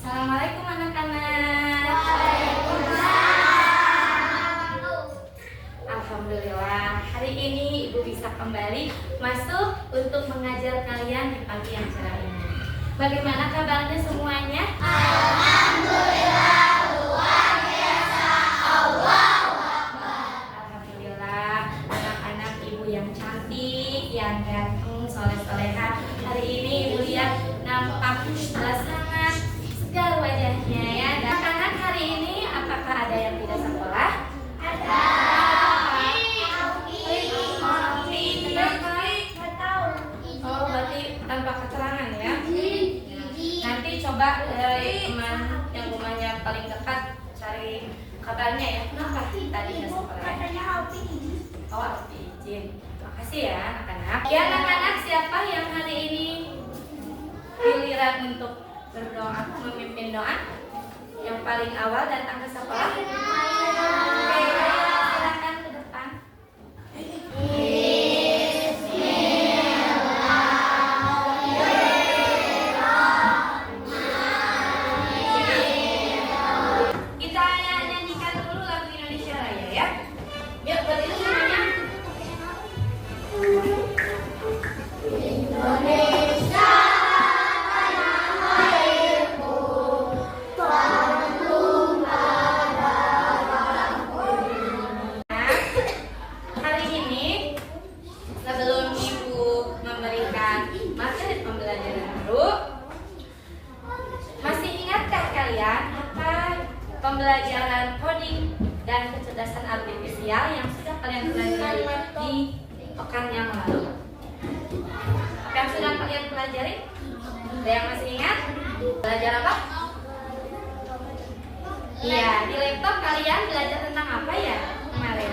Assalamualaikum anak-anak. Alhamdulillah, hari ini Ibu bisa kembali masuk untuk mengajar kalian di pagi yang cerah ini. Bagaimana kabarnya semuanya? Alhamdulillah, luar biasa. Alhamdulillah, anak-anak Ibu yang cantik, yang ganteng, soleh-soleha. Hari ini Ibu lihat nampak sangat segar wajahnya ya. Dan anak-anak hari ini apakah ada yang tidak sekolah? Ada. Oh, berarti tanpa keterangan ya. Nanti coba dari teman yang rumahnya paling dekat cari kabarnya ya. Kenapa tadi nggak sekolah? Oh, harus diizin. Makasih ya anak-anak. Ya anak-anak, siapa yang hari ini giliran untuk berdoa, memimpin doa? Yang paling awal datang ke sekolah? Oke, silakan ke depan. Kita nyanyikan dulu lagu Indonesia Raya ya. Yuk, berdiri semuanya. Indonesia tanah airku, penuh darahku. Hari ini sebelum Ibu memberikan materi pembelajaran baru, masih ingatkah kalian apa pembelajaran coding dan kecerdasan artifisial yang sudah kalian pelajari di pekan yang lalu? Apa yang sudah kalian pelajari? Ada yang masih ingat? Belajar apa? Iya, di laptop kalian belajar tentang apa ya kemarin?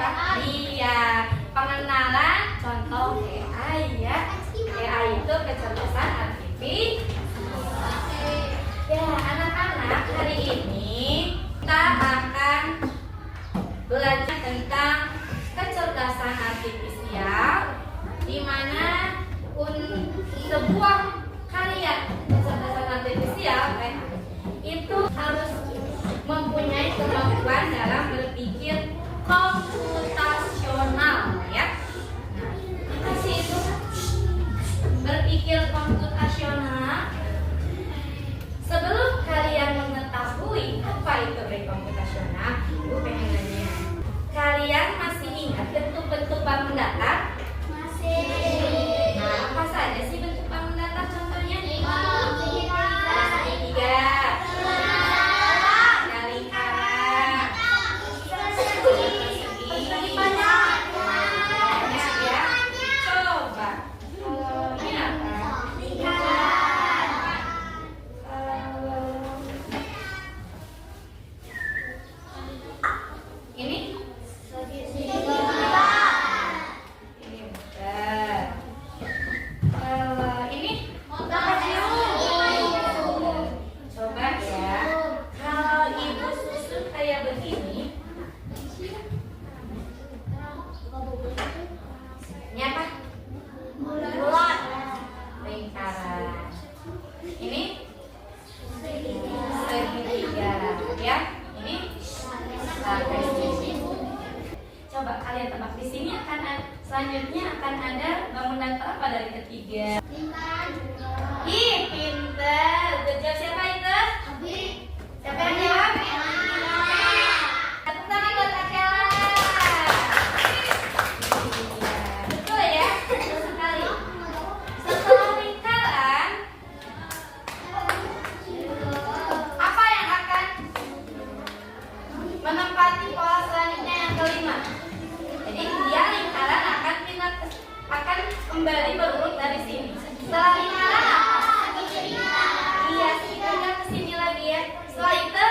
Apa? Iya, pengenalan contoh AI ya. AI itu kecerdasan artifisial. Ya, anak-anak, hari ini kita akan belajar tentang kecerdasan artifisial, di mana sebuah karya kecerdasan artifisial itu harus mempunyai kemampuan dalam berpikir komputasional ya. Nah, apa sih itu berpikir komputasional? Sebelum kalian mengetahui apa itu komputasional, gue pengen nanya, kalian masih ingat bentuk-bentuk bangun datar? Nah, apa saja sih bentuk bangun datar contohnya? Segitiga, lingkaran, persegi, banyak ya. Coba, kalau ini apa? Ini? Ini bukan. Ini? Coba ya. Kalau Ibu susun kayak begini, ini apa? Bulat. Lingkaran. Ini? Segitiga. Ya. Ini? Coba kalian tebak, di sini selanjutnya akan ada bangun datar apa dari ketiga? Ih, pintar. Jawab siapa itu? Siapa yang jawab? Tepuk tangan buat Akela. Iya, betul ya, betul sekali. Setelah lingkaran, apa yang akan menempati pola selanjutnya yang kelima? Jadi dia lingkaran akan kembali berurut dari sini. Setelah lingkaran apa? Iya, segitiga ke sini lagi ya. Setelah itu,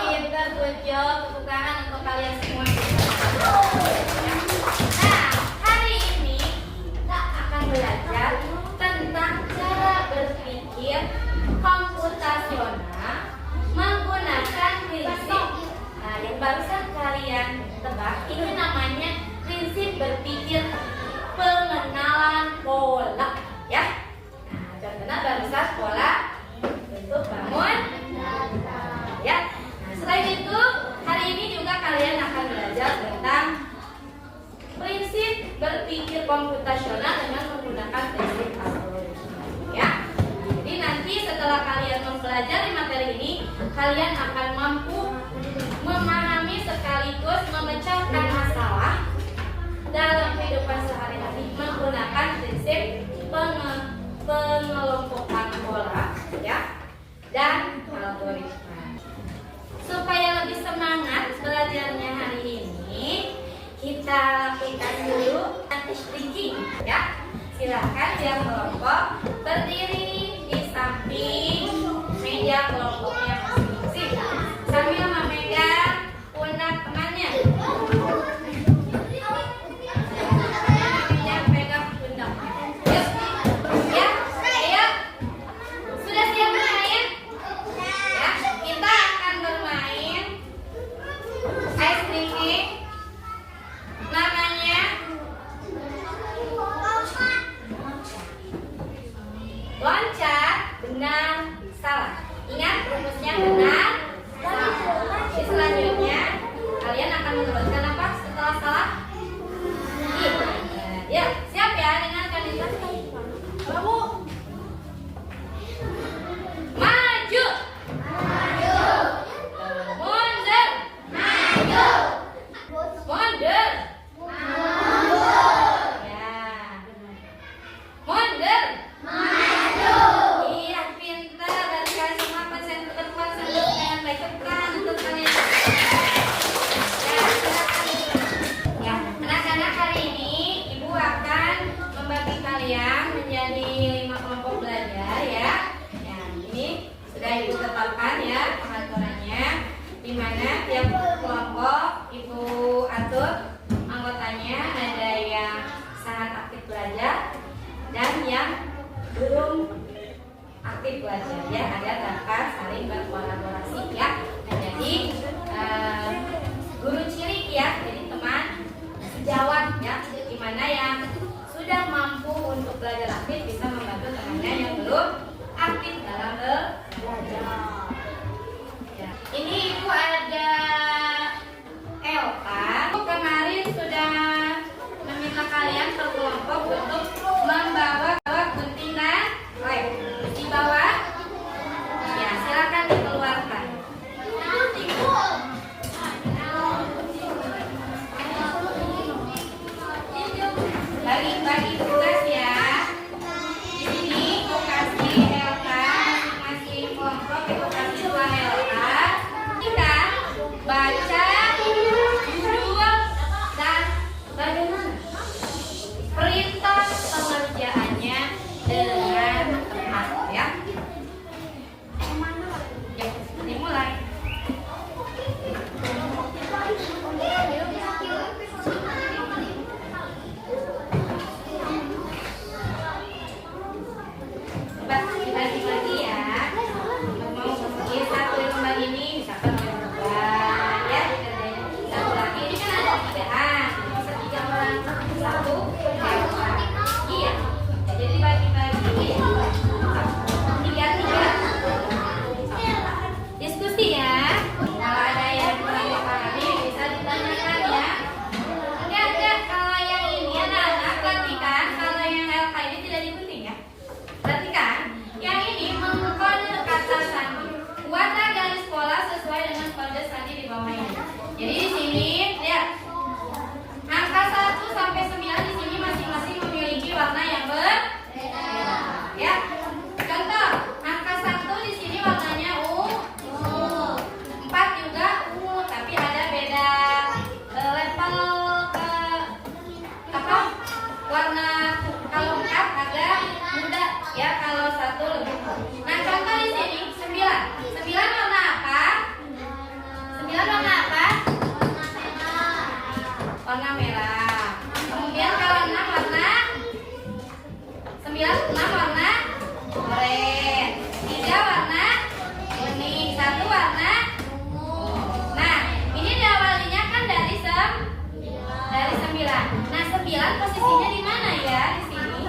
pintar, good job, tepuk tangan untuk kalian semua. Nah, hari ini kita akan belajar tentang cara berpikir komputasional menggunakan prinsip. Nah, yang barusan kalian tebak itu namanya prinsip berpikir pengenalan pola, ya. belajar di materi ini, kalian akan mampu memahami sekaligus memecahkan masalah dalam kehidupan sehari-hari menggunakan prinsip pengelompokan pola, ya, dan algoritma. Supaya lebih semangat belajarnya hari ini, kita lakukan dulu practice thinking, ya. Silakan tiap kelompok berdiri di samping meja kelompoknya masing-masing sambil memegang pundak temannya. Pegang pundaknya. Yuk, ya, ayo. Sudah siap bermain? Ya, kita akan bermain ice thinking. Namanya loncat benar salah. Ingat rumusnya benar salah. Di selanjutnya kalian akan meneruskan apa setelah salah? Ya, siap ya, dengarkan itu. Kamu maju. Mundur. Mundur. Ya. Mundur. Iya, pintar. Dan kalian semua konsen ke depan sambil dengan baik ke depan untuk kalian. Ya, silakan. Ya, anak-anak, hari ini Ibu akan membagi kalian menjadi 5 kelompok belajar, ya. Ya, ini sudah Ibu tetapkan ya pengaturannya, di mana tiap kelompok Ibu atur anggotanya, ada yang sangat aktif belajar dan yang belum aktif belajar, ya, agar dapat saling berkolaborasi, ya. Nah, jadi guru cilik, ya, jadi teman sejawat, ya, di mana yang sudah mampu untuk belajar aktif bisa membantu temannya yang belum aktif dalam belajar. Ya. Ini Ibu ada Elka. Kemarin sudah meminta kalian per kelompok untuk membawa gunting dan lem. Dibawa? Ya, silakan dikeluarkan. Bagi tugas, ya. Di sini Ibu kasih Elka, masing-masing kelompok Ibu kasih 2 Elka. Kita baca judul dan bagaimana perintah pengerjaannya dengan tepat, ya. Ya, dimulai. Coba dibagi-bagi, ya. Mau memilih satu lembar ini, misalkan oleh beban, ya, dikerjain satu lagi. Ini kan ada 3-an, bisa 3 orang, 1 iya. Jadi dibagi-bagi 3-3. Diskusi, ya. Kalau ada yang kurang dipahami bisa ditanyakan, ya. Enggak, kalau yang ini anak-anak perhatikan, kalau yang LK ini tidak digunting, ya. Perhatikan, yang ini mengkode kata sandi. Buatlah garis pola sesuai dengan kode sandi di bawah ini. Jadi di sini lihat, angka 1 sampai 9 di sini masing-masing memiliki warna yang berbeda. Ya. Contoh, angka 1 di sini warnanya ungu. 4 juga ungu, tapi ada beda level apa? Warna. Kalau 4 agak muda, ya, kalau 1 lebih. Nah, contoh di sini 9. 9 warna apa? 9 warna apa? Warna merah. Kemudian kalau 6 warna 6 warna oranye. 3 warna kuning, 1 warna ungu. Nah, ini diawalinya kan dari 9. Nah, 9 posisinya di mana, ya, di sini?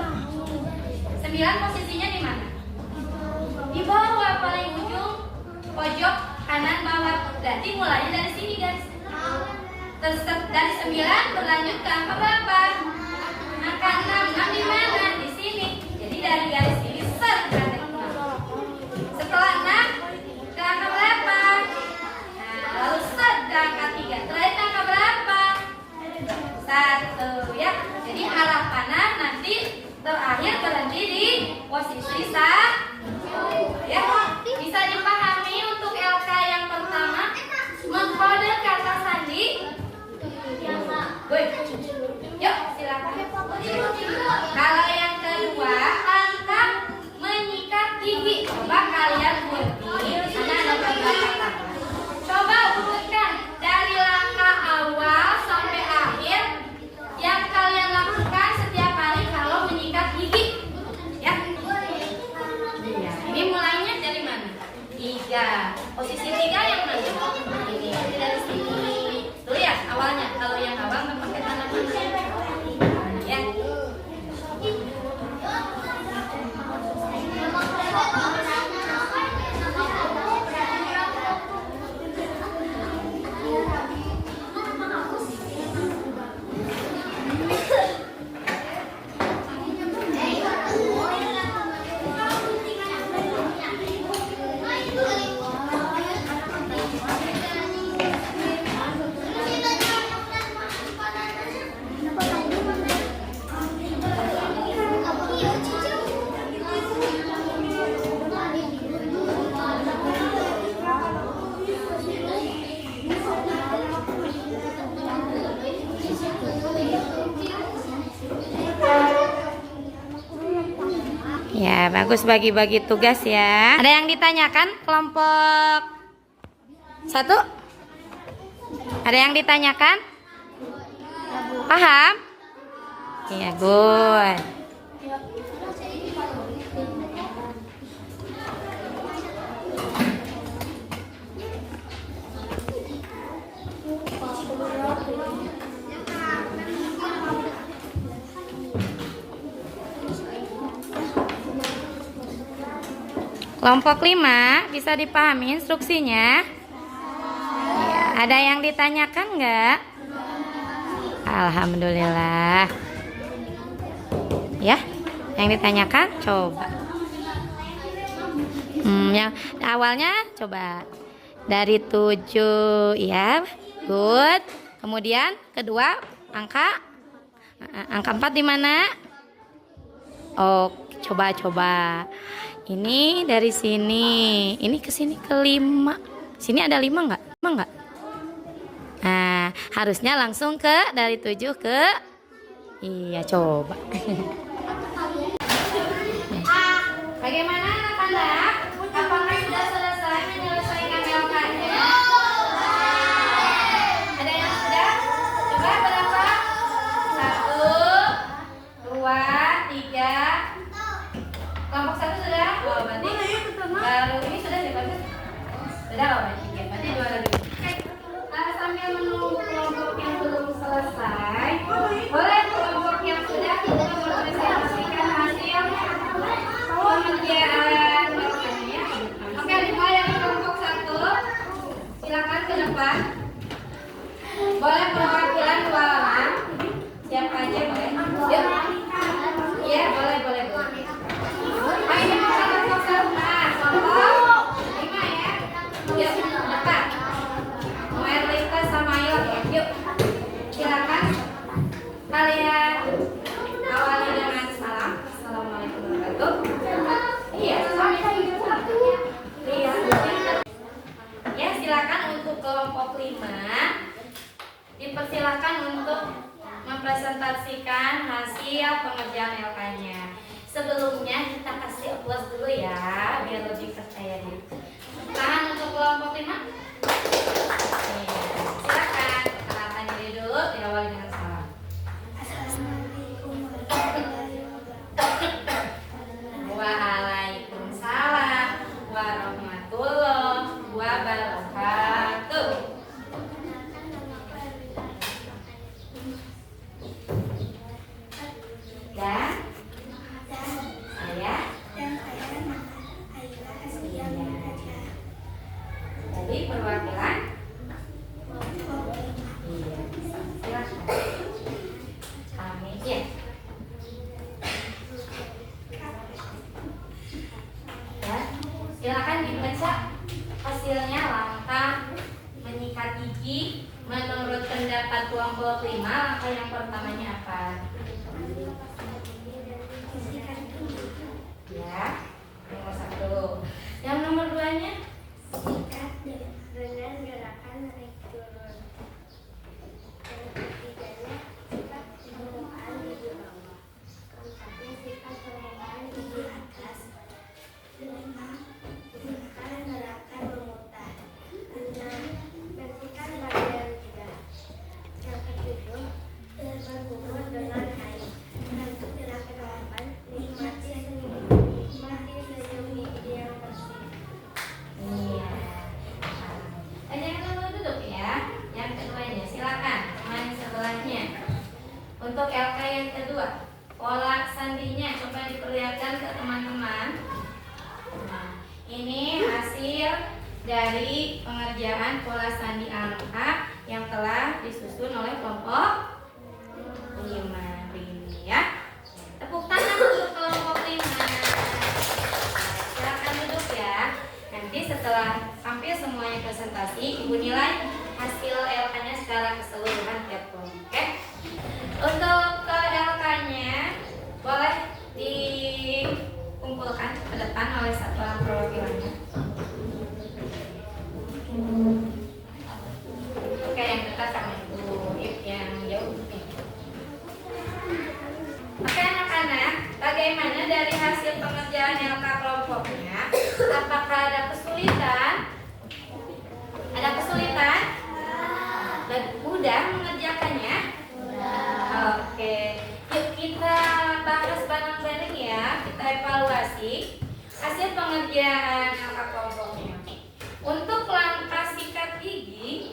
9 posisinya di mana? Di bawah, paling ujung pojok kanan bawah. Berarti mulainya dari sini, guys. Terus dari 9 berlanjut ke angka berapa? Angka 6. 6 di mana? Di sini. Jadi dari garis ini set. Setelah 6 terakhir berhenti di posisi ya. Bisa dipahami untuk LK yang pertama mengkode kata sandi. Yuk silakan. Kalau yang kedua angka menyikat gigi. Coba kalian uruti. Di sana ada beberapa kata. Coba urutkan dari langkah awal sampai akhir yang kalian lakukan setiap kali kalau menyikat gigi. Ya. Ini mulainya dari mana? 3. Posisi 3 yang mana? Ini dari sini. Dulu ya awalnya. Kalau yang awal nggak pakai tanda panah. Ya. Ya, bagus bagi-bagi tugas ya. Ada yang ditanyakan kelompok 1? Ada yang ditanyakan? Paham? Iya, good. Kelompok 5 bisa dipahami instruksinya? Ya, ada yang ditanyakan nggak? Alhamdulillah. Ya, yang ditanyakan coba. Yang awalnya coba dari 7 ya, good. Kemudian kedua angka 4 di mana? Oh, coba. Ini dari sini, ini ke sini ke 5. Sini ada 5 nggak? Nah, harusnya langsung ke dari 7 ke, iya coba. Bagaimana anak-anak? Apakah sudah selesai menyelesaikan LK-nya? Ada yang sudah? Coba berapa? 1, 2, 3. Kelompok 1 sudah? Oh, berarti baru ini sudah dibaca? Sudah, oh, berarti 2 lagi. Sambil menunggu kelompok yang belum selesai, boleh kelompok yang sudah kita mempresentasikan hasil pengerjaan LK-nya. Oke, dimulai dari kelompok 1. Silakan ke depan. Boleh perwakilan 2 orang. Siapa aja boleh? Yuk. Iya, boleh. Ayo kelompok 1. Nah, kelompok 5 ya. Yuk, depan. Merlita sama Ayo, yuk. Silakan kalian awali dengan salam. Assalamualaikum warahmatullahi. Iya. Ya, silakan untuk kelompok 5 dipersilakan untuk mempresentasikan hasil pengerjaan LK-nya. Sebelumnya kita kasih applause dulu ya, biar lebih percaya diri. Tangan untuk kelompok 5. Silakan, silakan diri dulu, diawali dengan salam. Waalaikumsalam warahmatullahi wabarakatuh. Dan saya jadi perwakilan. Iya, silakan. Amin ya. Ya, silakan dibaca hasilnya langkah menyikat gigi menurut pendapat kelompok 5. Langkah yang pertamanya apa? perlihatkan ke teman-teman. Nah, ini hasil dari pengerjaan pola sandi angka yang telah disusun oleh kelompok 5 ini ya. Tepuk tangan untuk kelompok 5. Silakan duduk ya. Nanti setelah hampir semuanya presentasi, Ibu nilai hasil LK-nya secara keseluruhan tiap kelompok. Oke? Untuk ke LK-nya boleh dikumpulkan ke depan oleh satu orang perwakilannya. Oke, yang dekat sama Ibu, yang jauh. Oke anak-anak, bagaimana dari hasil pengerjaan LK kelompoknya? Apakah ada kesulitan? Ada kesulitan? Mudah mengerjakannya? Oke, yuk kita bahas bareng-bareng ya. Kita evaluasi hasil pengerjaan LK kelompoknya. Untuk langkah sikat gigi,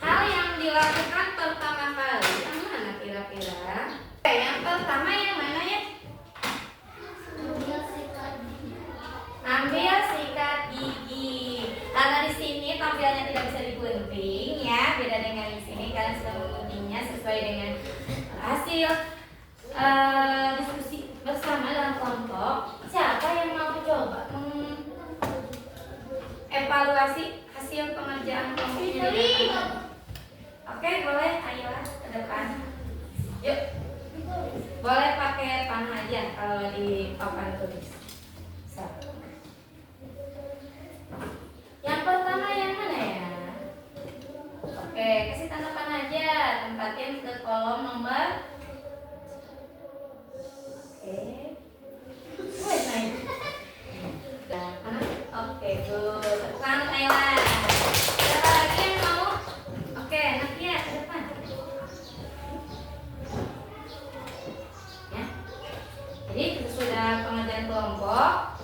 hal yang dilakukan pertama kali yang mana kira-kira? Yang pertama yang mana ya? Ambil sikat gigi. Karena di sini tampilnya tidak bisa digunting ya, beda dengan di sini kalian sudah mengguntingnya sesuai dengan hasil diskusi bersama dalam kelompok. Siapa yang mau coba evaluasi hasil pengerjaan kelompoknya di depan? Oke, boleh, ayolah ke depan. Yuk, boleh pakai panah aja kalau di papan tulis. Yang pertama yang mana ya? Oke, kasih tanda panah aja, tempatin ke kolom nomor. Oke. Naik. Oke, good. Tepuk tangan Thailand. Siapa lagi yang mau? Oke, Nakia ke depan. Ya. Jadi sesudah pengerjaan kelompok,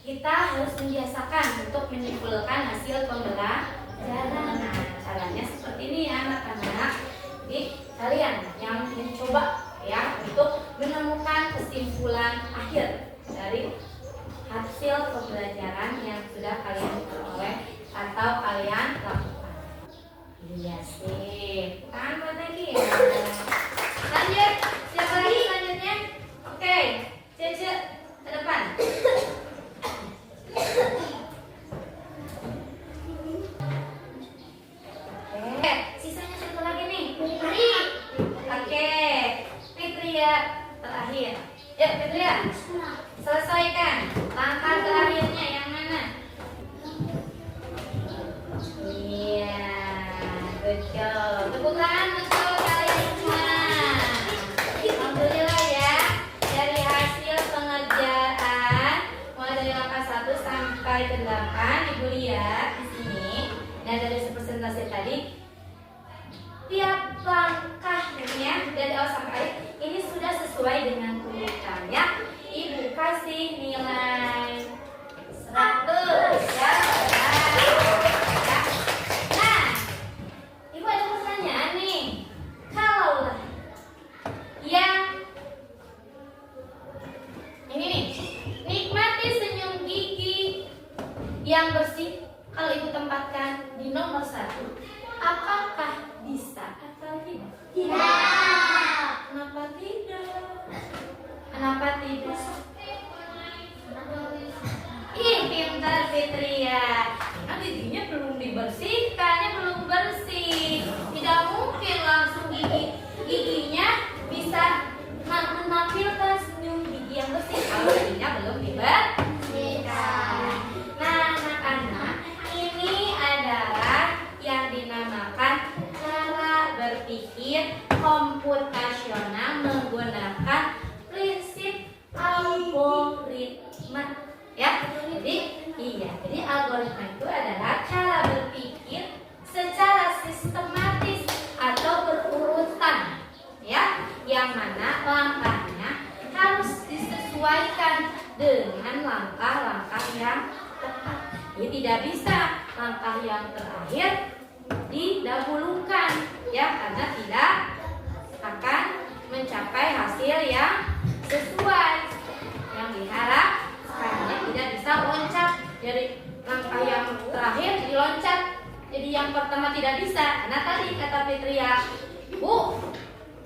kita harus membiasakan untuk menyimpulkan hasil pembelajaran. Nah, caranya seperti ini ya anak-anak. Jadi kalian yang mencoba ya untuk menemukan kesimpulan akhir dari hasil pembelajaran yang sudah kalian peroleh atau kalian lakukan. Iya sih. Tangan buat lagi ya. Lanjut. Siapa lagi selanjutnya? Oke. Cece ke depan. Oke. Sisanya satu lagi nih. Oke. Fitria terakhir. Yuk Fitria. Selesaikan langkah terakhirnya yang mana? Iya, good job. Tepuk tangan untuk kalian semua. Alhamdulillah ya, dari hasil pengerjaan mulai dari langkah 1 sampai ke 8 Ibu lihat di sini. Dan dari presentasi tadi, tiap langkah ya dari awal sampai akhir ini sudah sesuai dengan tulisannya. Ibu kasih nilai 100 ya. Nah, Ibu ada pertanyaan nih. Kalau yang ini nih, nikmati senyum gigi yang bersih. Kalau Ibu tempatkan di nomor 1, apakah bisa atau tidak? Tidak. Kenapa tidak? Kenapa tidak? Ih, pintar Fitria. Nah, giginya belum dibersihkannya belum bersih. Tidak mungkin langsung giginya bisa menampilkan senyum gigi yang bersih kalau giginya belum dibersihkan. Nah, anak-anak, ini adalah yang dinamakan cara berpikir komputasional menggunakan prinsip algoritma ya. Jadi algoritma itu adalah cara berpikir secara sistematis atau berurutan ya, yang mana langkahnya harus disesuaikan dengan langkah-langkah yang tepat. Jadi tidak bisa langkah yang terakhir didahulukan ya, karena tidak akan mencapai hasil yang sesuai yang diharapkan, tidak bisa loncat dari langkah yang terakhir jadi loncat jadi yang pertama tidak bisa. Karena tadi kata Fitria, Bu,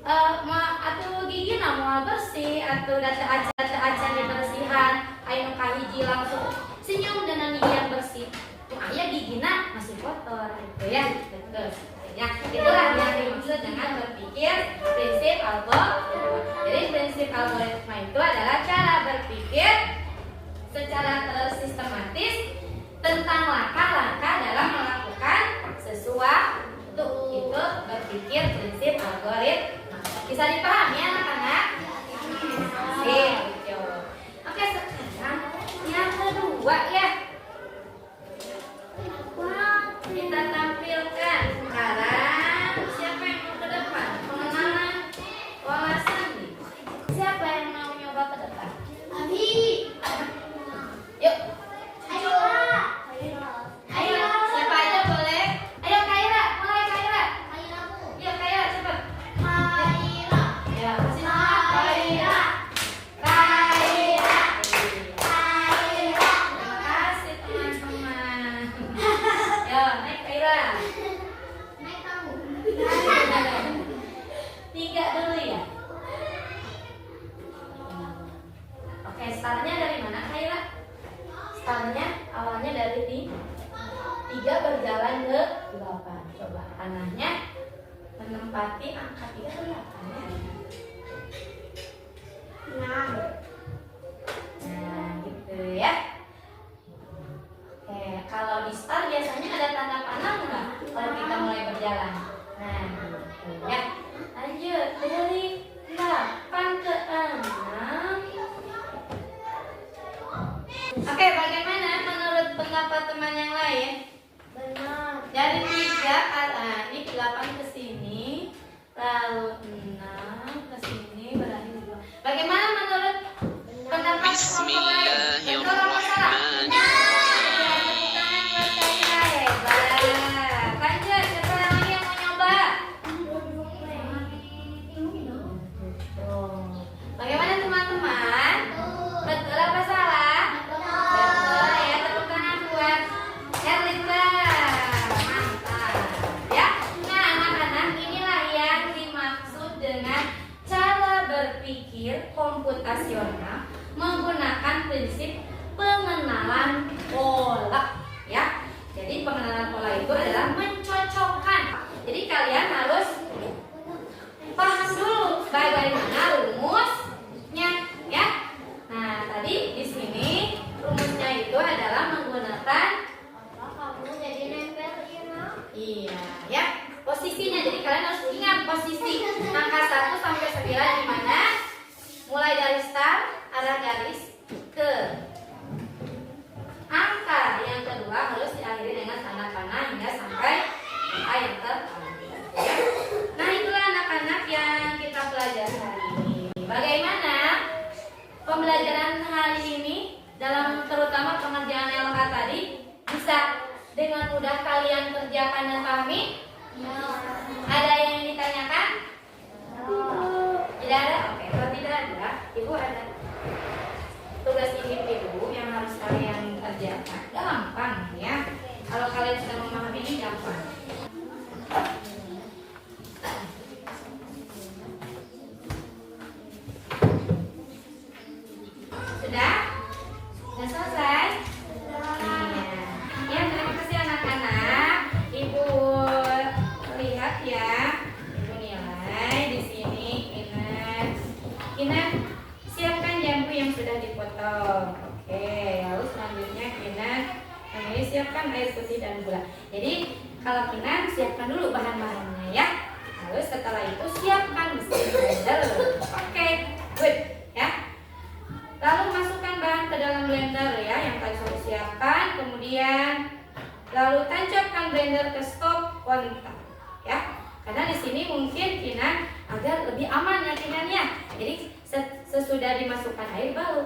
atau gigi mau bersih atau data aja dibersihan ayo kahiji langsung senyum dengan gigi yang bersih tuh ayah gigina masih kotor gitu ya. Betul ya, itulah yang dimaksud dengan berpikir prinsip algoritma. Jadi prinsip algoritma itu adalah cara berpikir secara tersistematis tentang langkah-langkah dalam melakukan sesuatu. Itu berpikir prinsip algoritma. Bisa dipahami ya anak-anak? Gitu. Oke, sekarang yang kedua ya. Kita tampilkan sekarang siapa yang mau ke depan? Pengenalan wawasan nih. Siapa yang mau nyoba ke depan? Abi. Yuk. Ayo. Ayo, siapa aja boleh? Ayo Kaira, mulai Kaira. Yuk Kaira cepat. Ya, kasih semangat Kaira. Terima kasih teman-teman. Ya, naik Kaira. Tiga dulu ya. Oke, startnya dari mana Kaira? Startnya awalnya dari tiga berjalan ke 8. Coba panahnya menempati angka 3 ke 8 ya. 6. Nah, gitu ya. Oke, kalau di start biasanya ada tanda panah nggak? Kalau kita mulai berjalan. Nah, gitu ya. Lanjut dari 8 ke 6. Oke, bagaimana menurut pendapat teman yang lain? Benar. Dari 3 ini 8 ke sini, lalu 6 ke sini berakhir di 2. Bagaimana menurut pendapat kelompok lain? Betul apa salah? Tepuk tangan buat Kaira, hebat. Lanjut, siapa lagi yang mau nyoba? Bagaimana teman-teman? Betul apa salah? Betul ya, tepuk tangan buat Erlita. Mantap ya. Nah anak-anak, inilah yang dimaksud dengan cara berpikir komputasional menggunakan prinsip pengenalan pola ya. Jadi pengenalan pola itu adalah mencocokkan. Jadi kalian harus paham dulu bagaimana rumusnya ya. Nah, tadi di sini rumusnya itu adalah menggunakan Kamu jadi nempelin aku. iya ya, posisinya. Jadi kalian harus ingat posisi angka 1 sampai 9 di mana? Mulai dari start arah garis ke angka yang kedua harus diakhiri dengan tanda panah hingga sampai angka yang terpanjang ya. Nah, itulah anak-anak yang kita pelajari hari ini. Bagaimana pembelajaran hari ini dalam terutama pengerjaan LK tadi bisa dengan mudah kalian kerjakan dan pahami? Ada yang ditanyakan? Tidak ada? Oke, kalau tidak ada, Ibu ada tugas individu yang harus kalian kerjakan. Gampang ya. Kalau kalian sudah memahami ini gampang. Sudah? Sudah selesai? Iya. Ya, terima kasih anak-anak. Ibu lihat ya. Ibu nilai di sini. Kina siapkan jambu yang sudah dipotong. Oke, lalu selanjutnya Kina ini siapkan air putih dan gula. Jadi kalau Kina siapkan dulu bahan-bahannya ya. Lalu setelah itu siapkan mesin blender. Oke, good ya. Lalu masukkan bahan ke dalam blender ya yang tadi sudah siapkan. Kemudian lalu tancapkan blender ke stop kontak ya. Karena di sini mungkin Kina agar lebih aman ya Kina ya. Jadi sesudah dimasukkan air baru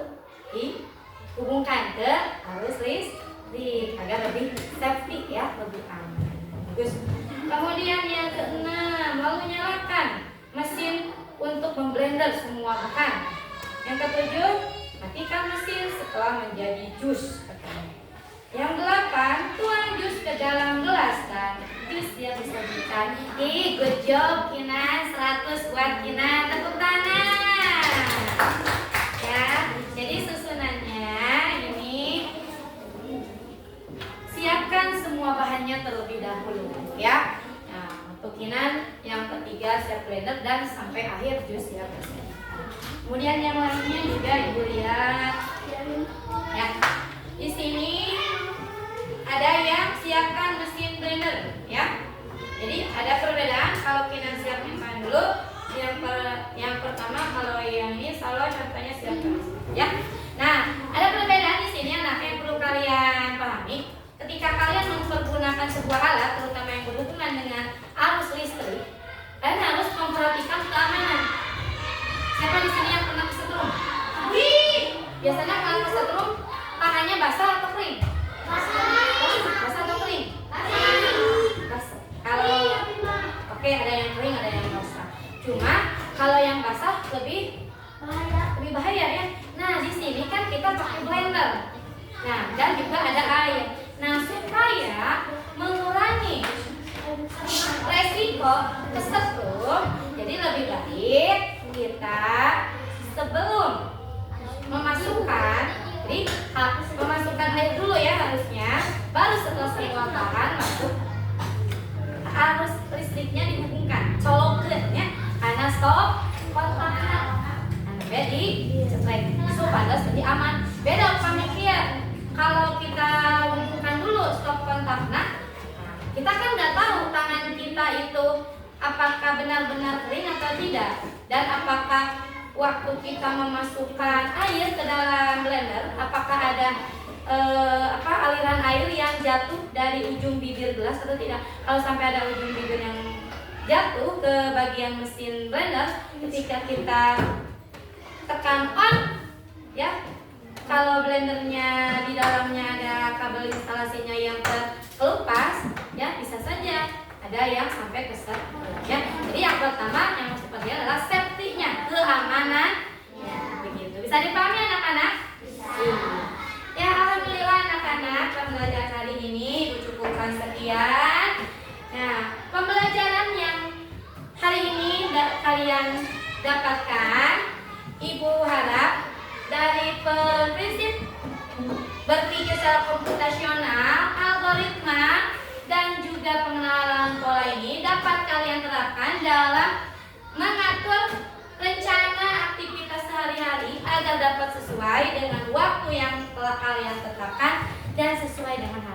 dihubungkan ke arus listrik agar lebih safety ya, lebih aman. Bagus. Kemudian yang keenam, lalu semua bahan. Yang ketujuh, matikan mesin setelah menjadi jus. Yang delapan, tuang jus ke dalam gelas dan jus yang disajikan. Good job Kinan, 100 buat Kinan, tepuk tangan. Ya, jadi susunannya ini siapkan semua bahannya terlebih dahulu, ya. Nah, untuk Kinan yang ketiga siap blender dan sampai akhir jus ya. Kemudian yang lainnya juga Ibu lihat. Ya. Di sini ada yang siapkan mesin blender, ya. Jadi ada perbedaan kalau Kinan siapin bahan dulu. Yang pertama kalau yang ini selalu contohnya siapkan, ya. Nah, ada perbedaan di sini yang perlu kalian pahami. Ketika kalian mempergunakan sebuah alat, terutama yang berhubungan dengan arus listrik, kalian harus memperhatikan keamanan. Siapa di sini yang pernah kesetrum? Wih, biasanya kalau kesetrum tangannya basah atau kering? Basah atau kering? Basah. Kalau oke, ada yang kering, ada yang basah. Cuma kalau yang basah lebih bahaya ya. Nah, di sini kan kita pakai blender. Nah, dan juga ada air. Nah, supaya mengurangi resiko kesetrum, jadi lebih baik kita sebelum memasukkan, jadi memasukkan air dulu ya harusnya, baru setelah semua bahan masuk arus listriknya dihubungkan, colokannya karena stop kontaknya. Nah, di ceklek supaya lebih aman. Beda pemikiran. Kalau kita hubungkan dulu stop kontaknya, kita kan nggak tahu tangan kita itu apakah benar-benar kering atau tidak, dan apakah waktu kita memasukkan air ke dalam blender, apakah ada aliran air yang jatuh dari ujung bibir gelas atau tidak. Kalau sampai ada ujung bibir yang jatuh ke bagian mesin blender, ketika kita tekan on, ya, kalau blendernya di dalamnya ada kabel instalasinya yang terkelupas, ya bisa saja ada yang sampai keset, ya. Jadi yang pertama yang harus diperhatikan adalah safety-nya, keamanan, ya, begitu. Bisa dipahami anak-anak? Bisa. Ya, alhamdulillah anak-anak, pembelajaran hari ini Ibu cukupkan sekian. Nah, pembelajaran yang hari ini kalian dapatkan, Ibu harap dari prinsip berpikir secara komputasional, algoritma, dan juga pengenalan pola ini dapat kalian terapkan dalam mengatur rencana aktivitas sehari-hari agar dapat sesuai dengan waktu yang telah kalian tetapkan dan sesuai dengan harapan.